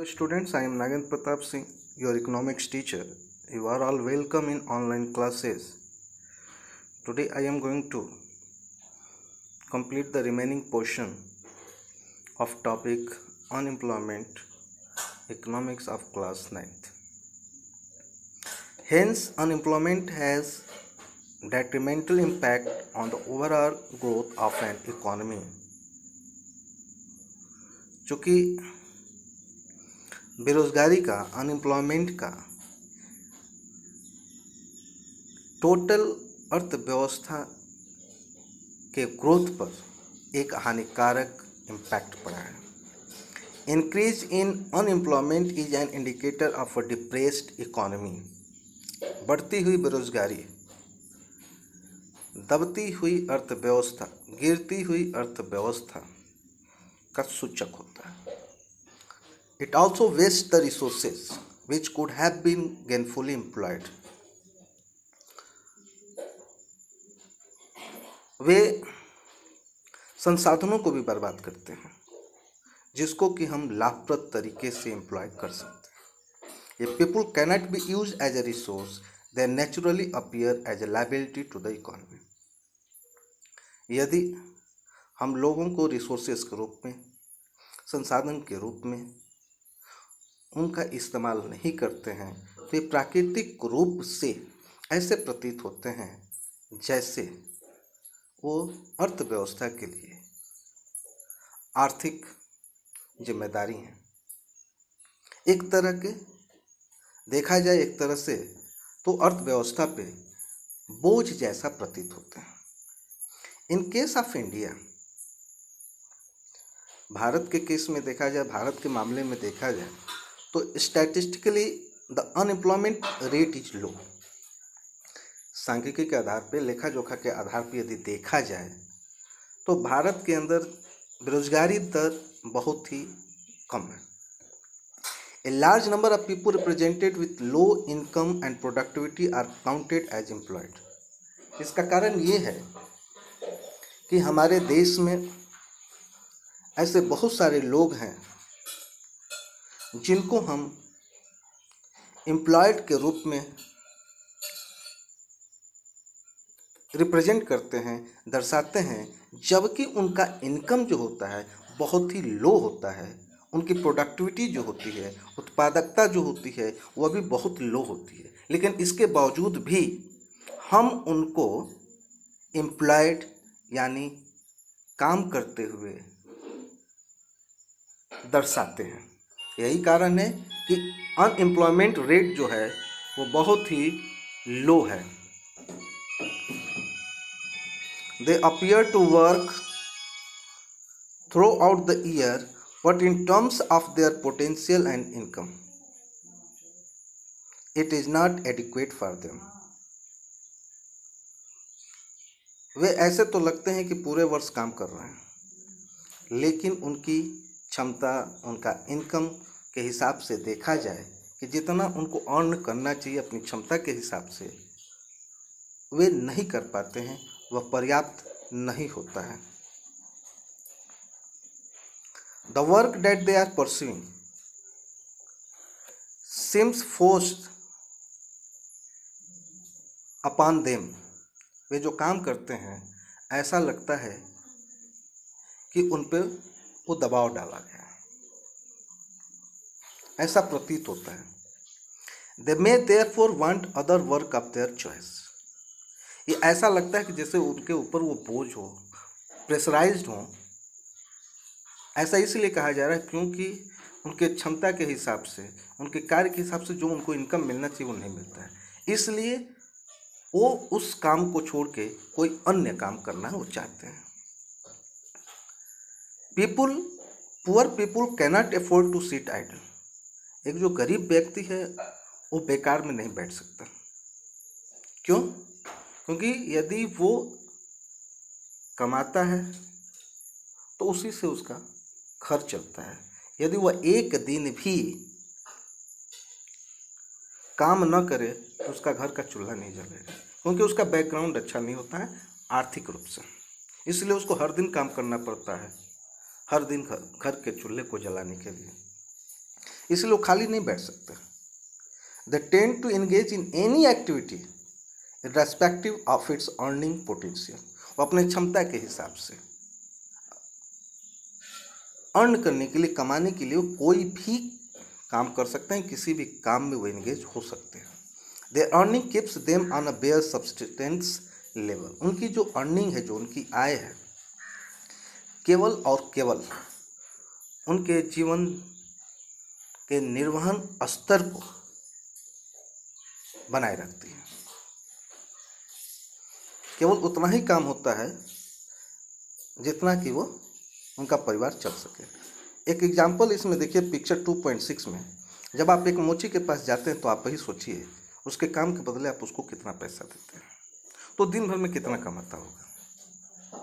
Hello students, I am Nagin Pratap Singh, your economics teacher. You are all welcome in online classes. Today I am going to complete the remaining portion of topic unemployment, economics of class 9th. Hence, unemployment has detrimental impact on the overall growth of an economy. चूँकि बेरोजगारी का, unemployment का total अर्थव्यवस्था के growth पर एक हानिकारक impact पड़ा है. Increase in unemployment is an indicator of a depressed economy. बढ़ती हुई बेरोजगारी, दबती हुई अर्थव्यवस्था, गिरती हुई अर्थव्यवस्था का सूचक होता है. It also wastes the resources which could have been gainfully employed. वे संसाधनों को भी बर्बाद करते हैं जिसको कि हम लाभप्रद तरीके से एम्प्लॉय कर सकते हैं. If people cannot be used as a resource, they naturally appear as a liability to the economy. यदि हम लोगों को रिसोर्सेस के रूप में, संसाधन के रूप में उनका इस्तेमाल नहीं करते हैं तो ये प्राकृतिक रूप से ऐसे प्रतीत होते हैं जैसे वो अर्थव्यवस्था के लिए आर्थिक जिम्मेदारी हैं. एक तरह के देखा जाए, एक तरह से तो अर्थव्यवस्था पे बोझ जैसा प्रतीत होते हैं. इन केस ऑफ इंडिया, भारत के केस में देखा जाए, भारत के मामले में देखा जाए तो statistically the unemployment rate is low. सांख्यिकी के आधार पे, लेखा जोखा के आधार पे यदि देखा जाए तो भारत के अंदर बेरोजगारी दर बहुत ही कम है. A large number of people represented with low income and productivity are counted as employed. इसका कारण ये है कि हमारे देश में ऐसे बहुत सारे लोग हैं जिनको हम एम्प्लॉयड के रूप में रिप्रेजेंट करते हैं, दर्शाते हैं, जबकि उनका इनकम जो होता है बहुत ही लो होता है. उनकी प्रोडक्टिविटी जो होती है, उत्पादकता जो होती है, वह भी बहुत लो होती है. लेकिन इसके बावजूद भी हम उनको एम्प्लॉयड यानी काम करते हुए दर्शाते हैं. यही कारण है कि अनएम्प्लॉयमेंट रेट जो है वो बहुत ही लो है. They appear to work throughout the year but in terms of their potential and income it is not adequate for them. वे ऐसे तो लगते हैं कि पूरे वर्ष काम कर रहे हैं, लेकिन उनकी क्षमता, उनका इनकम के हिसाब से देखा जाए कि जितना उनको अर्न करना चाहिए अपनी क्षमता के हिसाब से, वे नहीं कर पाते हैं, वह पर्याप्त नहीं होता है. The work that they are pursuing seems forced upon them. वे जो काम करते हैं ऐसा लगता है कि उन पे वो दबाव डाला गया है, ऐसा प्रतीत होता है. They may therefore want other work of their choice. ये ऐसा लगता है कि जैसे उनके ऊपर वो बोझ हो, प्रेशराइज्ड हो. ऐसा इसलिए कहा जा रहा है क्योंकि उनके क्षमता के हिसाब से, उनके कार्य के हिसाब से जो उनको इनकम मिलना चाहिए वो नहीं मिलता है. इसलिए वो उस काम को छोड़ के कोई अन्य काम करना वो चाहते हैं. Poor people cannot afford to sit idle. एक जो गरीब व्यक्ति है वो बेकार में नहीं बैठ सकता. क्यों? क्योंकि यदि वो कमाता है तो उसी से उसका घर चलता है. यदि वह एक दिन भी काम न करे तो उसका घर का चूल्हा नहीं जलेगा, क्योंकि उसका बैकग्राउंड अच्छा नहीं होता है आर्थिक रूप से. इसलिए उसको हर दिन काम करना पड़ता है, हर दिन घर के चूल्हे को जलाने के लिए. इसलिए वो खाली नहीं बैठ सकते। They tend to engage in any activity respective of its earning potential. वो अपने क्षमता के हिसाब से अर्न करने के लिए, कमाने के लिए वो कोई भी काम कर सकते हैं, किसी भी काम में वो एंगेज हो सकते हैं। Their earning keeps them on a bare subsistence level. उनकी जो अर्निंग है, जो उनकी आय है, केवल और केवल उनके जीवन के निर्वहन स्तर को बनाए रखती है। केवल उतना ही काम होता है जितना कि वो उनका परिवार चल सके। एक एग्जाम्पल इसमें देखिए, पिक्चर 2.6 में जब आप एक मोची के पास जाते हैं तो आप ही सोचिए उसके काम के बदले आप उसको कितना पैसा देते हैं, तो दिन भर में कितना कमाता होगा।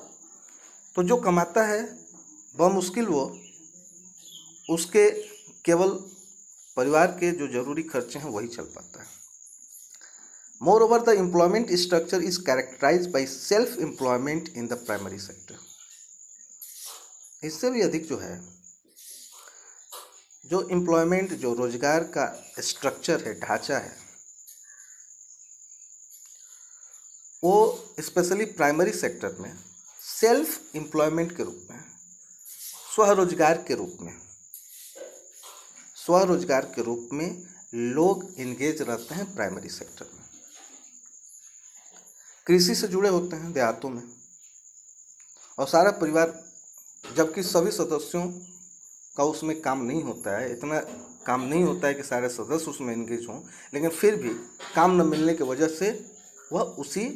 तो जो कमाता है बमुश्किल वो उसके केवल परिवार के जो जरूरी खर्चे हैं वही चल पाता है। More over the employment structure is characterise by self employment in the primary sector. इससे भी अधिक जो है, जो एम्प्लॉयमेंट, जो रोजगार का स्ट्रक्चर है, ढांचा है, वो स्पेशली प्राइमरी सेक्टर में सेल्फ एम्प्लॉयमेंट के रूप में, स्वरोजगार के रूप में लोग एंगेज रहते हैं प्राइमरी सेक्टर में। कृषि से जुड़े होते हैं देहातों में, और सारा परिवार, जबकि सभी सदस्यों का उसमें काम नहीं होता है, इतना काम नहीं होता है कि सारे सदस्य उसमें एंगेज हों, लेकिन फिर भी काम न मिलने की वजह से वह उसी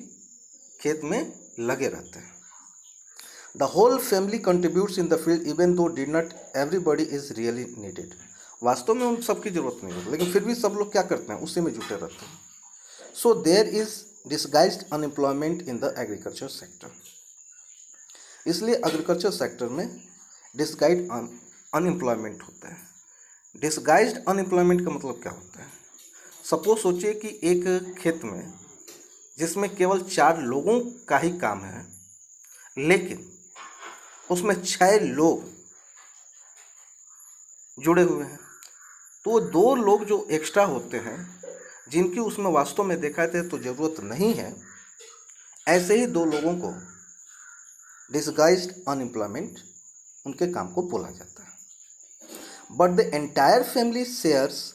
खेत में लगे रहते हैं। The whole family contributes in the field even though did not everybody is really needed. वास्तव में उन सबकी जरूरत नहीं होती, लेकिन फिर भी सब लोग क्या करते हैं, उसी में जुटे रहते हैं। So there is disguised unemployment in the agriculture sector. इसलिए एग्रीकल्चर सेक्टर में डिस्गाइज्ड अनएम्प्लॉयमेंट होता है। डिस्गाइज्ड अनएम्प्लॉयमेंट का मतलब क्या होता है? सपोज सोचिए कि एक खेत में जिसमें केवल 4 लोगों का ही काम है, लेकिन उसमें 6 लोग जुड़े हुए हैं, तो 2 लोग जो एक्स्ट्रा होते हैं, जिनकी उसमें वास्तव में देखा जाए तो ज़रूरत नहीं है, ऐसे ही 2 लोगों को डिस्गाइज्ड अनएम्प्लॉयमेंट उनके काम को बोला जाता है। But the entire family shares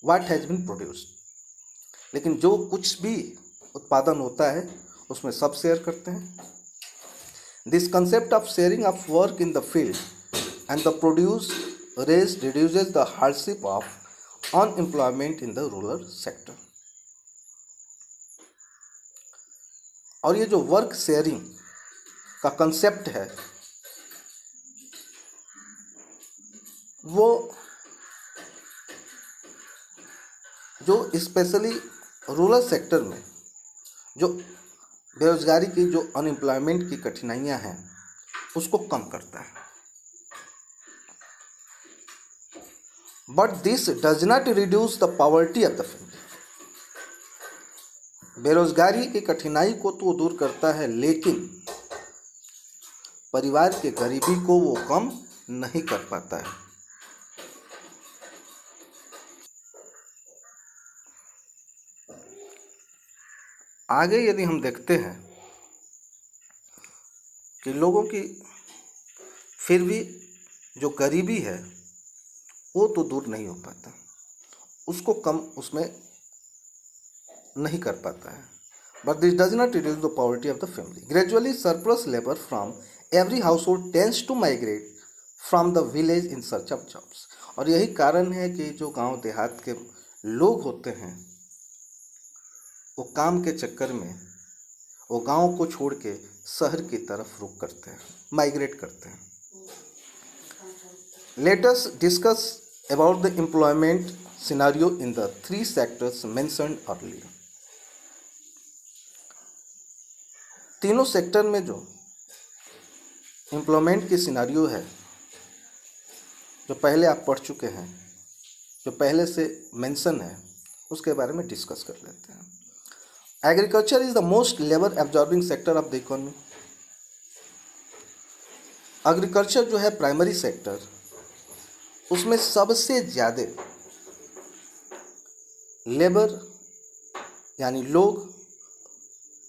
what has been produced. लेकिन जो कुछ भी उत्पादन होता है उसमें सब शेयर करते हैं। This concept of sharing of work in the field and the produce raise reduces the hardship of unemployment in the rural sector. और ये जो वर्क शेयरिंग का कंसेप्ट है, वो जो स्पेशली रूरल सेक्टर में जो बेरोजगारी की, जो अनएम्प्लॉयमेंट की कठिनाइयां हैं, उसको कम करता है। But this does not reduce the poverty of the family. बेरोजगारी की कठिनाई को तो दूर करता है, लेकिन परिवार के गरीबी को वो कम नहीं कर पाता है। आगे यदि हम देखते हैं कि लोगों की फिर भी जो गरीबी है वो तो दूर नहीं हो पाता, उसको कम उसमें नहीं कर पाता है। But this does not reduce the poverty of the family. Gradually surplus labour from every household tends to migrate from the village in search of jobs. और यही कारण है कि जो गांव देहात के लोग होते हैं वो काम के चक्कर में वो गांव को छोड़ के शहर की तरफ रुख करते हैं, माइग्रेट करते हैं। Let us discuss about the employment scenario in the 3 sectors mentioned earlier. तीनों सेक्टर में जो एम्प्लॉयमेंट की सिनारियो है, जो पहले आप पढ़ चुके हैं, जो पहले से मेंशन है, उसके बारे में डिस्कस कर लेते हैं। Agriculture is the most labour absorbing sector of the economy. Agriculture जो है प्राइमरी सेक्टर, उसमें सबसे ज़्यादा लेबर यानी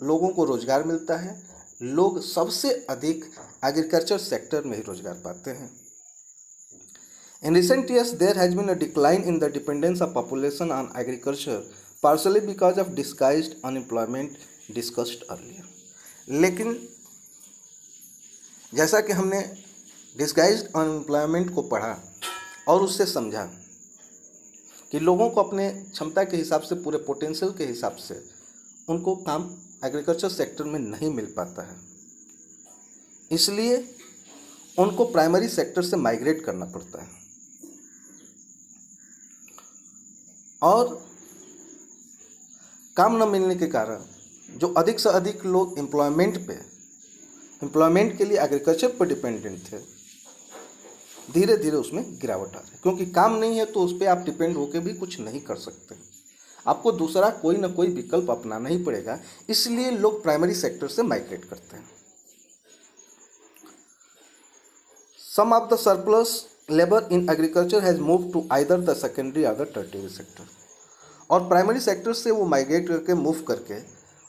लोगों को रोजगार मिलता है। लोग सबसे अधिक एग्रीकल्चर सेक्टर में ही रोजगार पाते हैं। In recent years, there has been a decline in the dependence of population on agriculture, partially because of disguised unemployment discussed earlier. लेकिन जैसा कि हमने डिस्गाइज्ड अनएम्प्लॉयमेंट को पढ़ा और उससे समझा कि लोगों को अपने क्षमता के हिसाब से, पूरे पोटेंशियल के हिसाब से उनको काम एग्रीकल्चर सेक्टर में नहीं मिल पाता है, इसलिए उनको प्राइमरी सेक्टर से माइग्रेट करना पड़ता है। और काम न मिलने के कारण जो अधिक से अधिक लोग एम्प्लॉयमेंट के लिए एग्रीकल्चर पर डिपेंडेंट थे, धीरे धीरे उसमें गिरावट आ रही है। क्योंकि काम नहीं है तो उस पर आप डिपेंड होकर भी कुछ नहीं कर सकते, आपको दूसरा कोई ना कोई विकल्प अपनाना ही पड़ेगा, इसलिए लोग प्राइमरी सेक्टर से माइग्रेट करते हैं। Some of the surplus labour in agriculture has move to either the secondary or the tertiary sector. और प्राइमरी सेक्टर से वो माइग्रेट करके, मूव करके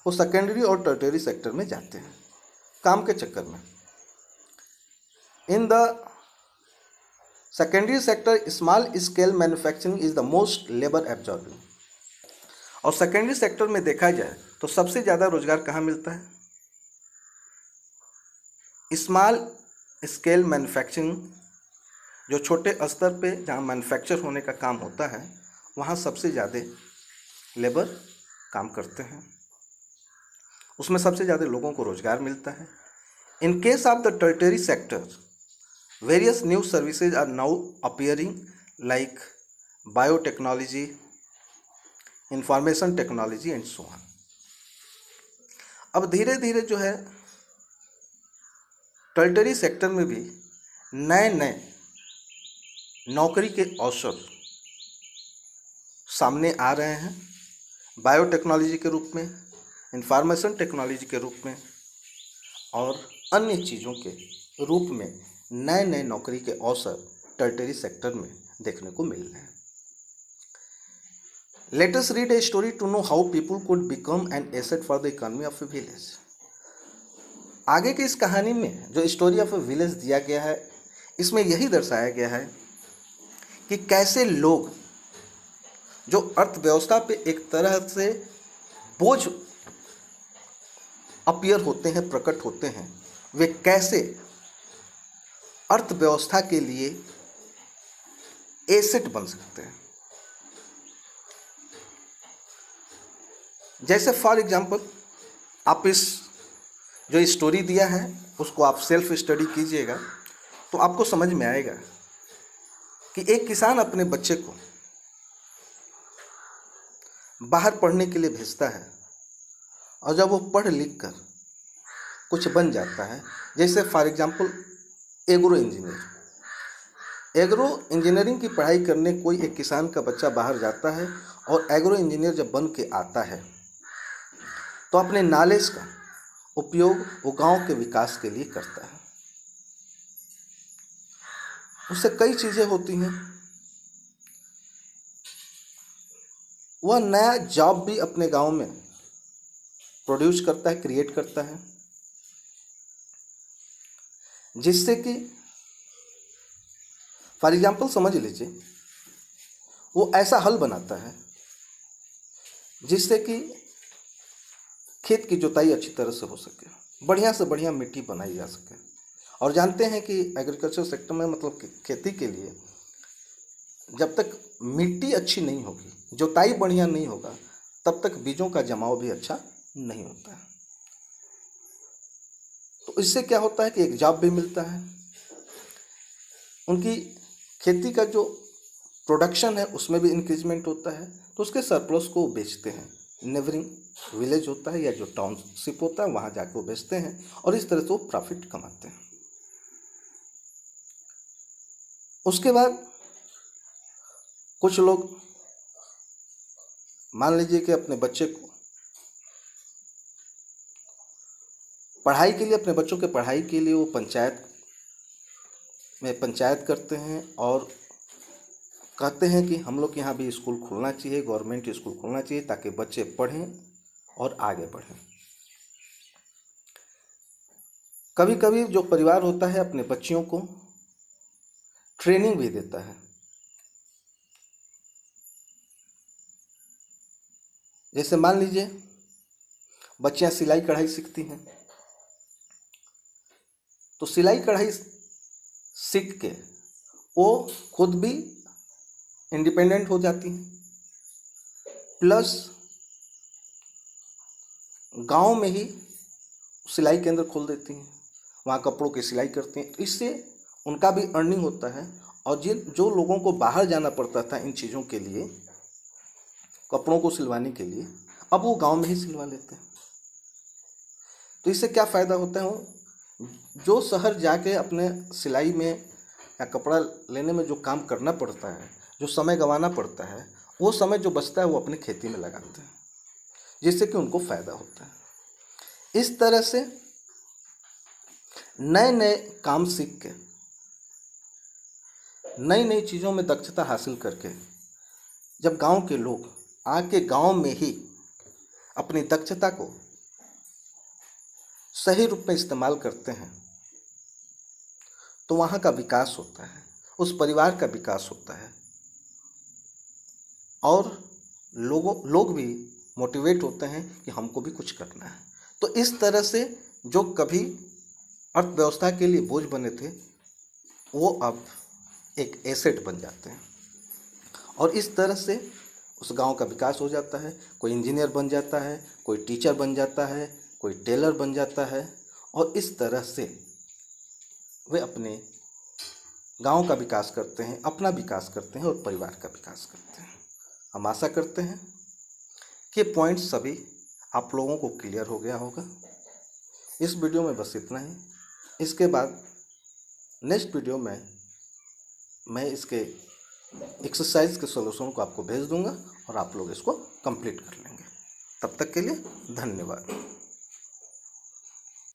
वो सेकेंडरी और टर्टियरी सेक्टर में जाते हैं काम के चक्कर में। In the secondary sector small scale manufacturing is the most labour absorbing. और सेकेंडरी सेक्टर में देखा जाए तो सबसे ज़्यादा रोजगार कहाँ मिलता है? स्मॉल स्केल मैन्युफैक्चरिंग, जो छोटे स्तर पे जहाँ मैन्युफैक्चर होने का काम होता है, वहाँ सबसे ज़्यादा लेबर काम करते हैं, उसमें सबसे ज़्यादा लोगों को रोजगार मिलता है। In case of the tertiary sector, various new services are now appearing like biotechnology, information technology and so on. अब धीरे धीरे जो है टर्टियरी सेक्टर में भी नए नए नौकरी के अवसर सामने आ रहे हैं, बायोटेक्नोलॉजी के रूप में, इंफॉर्मेशन टेक्नोलॉजी के रूप में और अन्य चीज़ों के रूप में नए नए नौकरी के अवसर टर्टियरी सेक्टर में देखने को मिल रहे हैं। Let us read a story to know how people could become an asset for the economy of a village. आगे की इस कहानी में जो स्टोरी ऑफ ए विलेज दिया गया है, इसमें यही दर्शाया गया है कि कैसे लोग जो अर्थव्यवस्था पे एक तरह से बोझ अपीयर होते हैं, प्रकट होते हैं, वे कैसे अर्थव्यवस्था के लिए एसेट बन सकते हैं। जैसे फॉर एग्जाम्पल, आप इस जो स्टोरी दिया है उसको आप सेल्फ स्टडी कीजिएगा तो आपको समझ में आएगा कि एक किसान अपने बच्चे को बाहर पढ़ने के लिए भेजता है और जब वो पढ़ लिख कर कुछ बन जाता है, जैसे फॉर एग्जाम्पल एग्रो इंजीनियरिंग की पढ़ाई करने कोई एक किसान का बच्चा बाहर जाता है और एग्रो इंजीनियर जब बन के आता है तो अपने नॉलेज का उपयोग वो गांव के विकास के लिए करता है। उससे कई चीज़ें होती हैं, वह नया जॉब भी अपने गांव में प्रोड्यूस करता है, क्रिएट करता है, जिससे कि फॉर एग्जाम्पल समझ लीजिए वो ऐसा हल बनाता है जिससे कि खेत की जुताई अच्छी तरह से हो सके, बढ़िया से बढ़िया मिट्टी बनाई जा सके। और जानते हैं कि एग्रीकल्चर सेक्टर में मतलब खेती के लिए जब तक मिट्टी अच्छी नहीं होगी, जुताई बढ़िया नहीं होगा, तब तक बीजों का जमाव भी अच्छा नहीं होता है। तो इससे क्या होता है कि एक जॉब भी मिलता है, उनकी खेती का जो प्रोडक्शन है उसमें भी इंक्रीजमेंट होता है, तो उसके सरप्लस को बेचते हैं। नेबरिंग विलेज होता है या जो टाउनशिप होता है वहाँ जाकर वो बेचते हैं और इस तरह से वो प्रॉफिट कमाते हैं। उसके बाद कुछ लोग मान लीजिए कि अपने बच्चे को पढ़ाई के लिए, अपने बच्चों के पढ़ाई के लिए वो पंचायत करते हैं और कहते हैं कि हम लोग के यहाँ भी स्कूल खुलना चाहिए, गवर्नमेंट स्कूल खुलना चाहिए, ताकि बच्चे पढ़ें और आगे बढ़ें। कभी कभी जो परिवार होता है अपने बच्चियों को ट्रेनिंग भी देता है। जैसे मान लीजिए बच्चियां सिलाई कढ़ाई सीखती हैं, तो सिलाई कढ़ाई सीख के वो खुद भी इंडिपेंडेंट हो जाती हैं, प्लस गांव में ही सिलाई केंद्र खोल देती हैं, वहाँ कपड़ों की सिलाई करती हैं। तो इससे उनका भी अर्निंग होता है, और जो लोगों को बाहर जाना पड़ता था इन चीज़ों के लिए, कपड़ों को सिलवाने के लिए, अब वो गांव में ही सिलवा लेते हैं। तो इससे क्या फ़ायदा होता है, जो शहर जाके अपने सिलाई में या कपड़ा लेने में जो काम करना पड़ता है, जो समय गंवाना पड़ता है, वो समय जो बचता है वो अपनी खेती में लगाते हैं, जिससे कि उनको फ़ायदा होता है। इस तरह से नए नए काम सीख के, नई नई चीज़ों में दक्षता हासिल करके, जब गांव के लोग आके गांव में ही अपनी दक्षता को सही रूप में इस्तेमाल करते हैं, तो वहाँ का विकास होता है, उस परिवार का विकास होता है, और लोग भी मोटिवेट होते हैं कि हमको भी कुछ करना है। तो इस तरह से जो कभी अर्थव्यवस्था के लिए बोझ बने थे, वो अब एक एसेट बन जाते हैं, और इस तरह से उस गांव का विकास हो जाता है। कोई इंजीनियर बन जाता है, कोई टीचर बन जाता है, कोई टेलर बन जाता है, और इस तरह से वे अपने गांव का विकास करते हैं, अपना विकास करते हैं और परिवार का विकास करते हैं। हम आशा करते हैं कि पॉइंट सभी आप लोगों को क्लियर हो गया होगा। इस वीडियो में बस इतना ही। इसके बाद नेक्स्ट वीडियो में मैं इसके एक्सरसाइज के सॉल्यूशन को आपको भेज दूंगा, और आप लोग इसको कंप्लीट कर लेंगे। तब तक के लिए धन्यवाद।